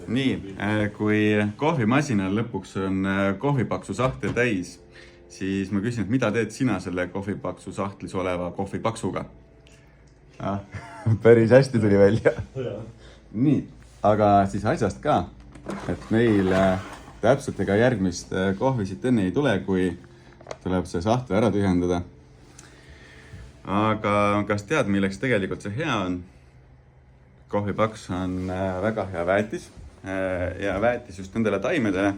nii, kui kohvimasinal lõpuks on kohvipaksu sahtel täis, siis ma küsin, et mida teed sina selle kohvipaksu sahtlis oleva kohvipaksuga? Päris hästi tuli välja. Nii, aga siis asjast ka, et meil täpselt ega järgmist kohvisit enne ei tule, kui tuleb see sahtel ära tühjendada. Aga kas tead, milleks tegelikult see hea on? Kohvipaks on väga hea väetis ja väetis just nendele taimedele,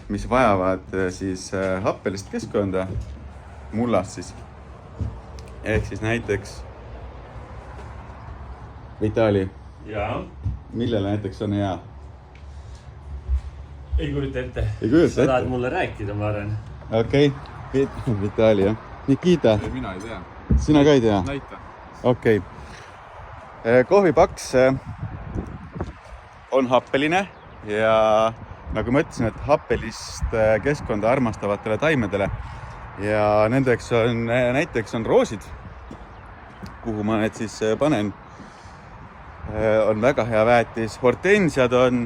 mis vajavad siis happelist keskkonda, mullast siis. Ehk siis näiteks Vitali, millele näiteks on hea? Ei kujuta ette. Sa tahad mulle rääkida, ma arvan. Okei, Vitali, jah. Nikita. Mina ei tea. Sina ka ei tea? Näita. Okei. Kohvipaks on happeline ja nagu ma ütlesin, et happelist keskkonda armastavatele taimedele ja nendeks on näiteks on roosid, kuhu ma need siis panen. On väga hea väetis, hortensiad on,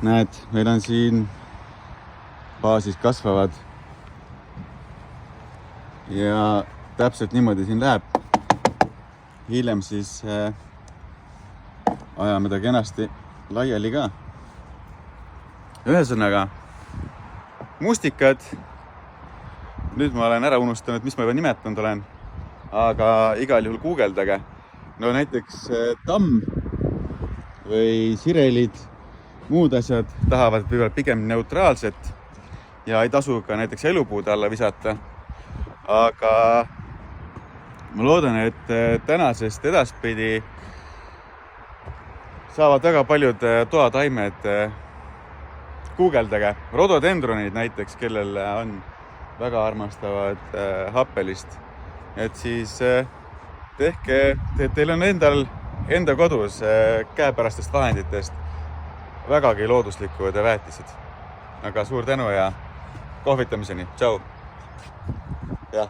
näed, meil on siin baasis kasvavad ja täpselt niimoodi siin läheb. Hiljem siis ajame ta kenasti laiali ka. Ühesõnaga, mustikad, nüüd ma olen ära unustanud, mis ma juba nimetanud olen, aga igal juhul guugeldage. No näiteks tamm või sirelid, muud asjad tahavad pigem neutraalset ja ei tasu ka näiteks elupuude alla visata. Aga ma loodan, et tänasest edaspidi saavad väga paljud toataimed guugeldage. Rhododendronid näiteks, kellel on väga armastavad happelist. Et siis teil on enda kodus käepärastest vahenditest vägagi looduslikud väetised. Aga suur tänu ja kohvitamiseni. Tšau! Jah.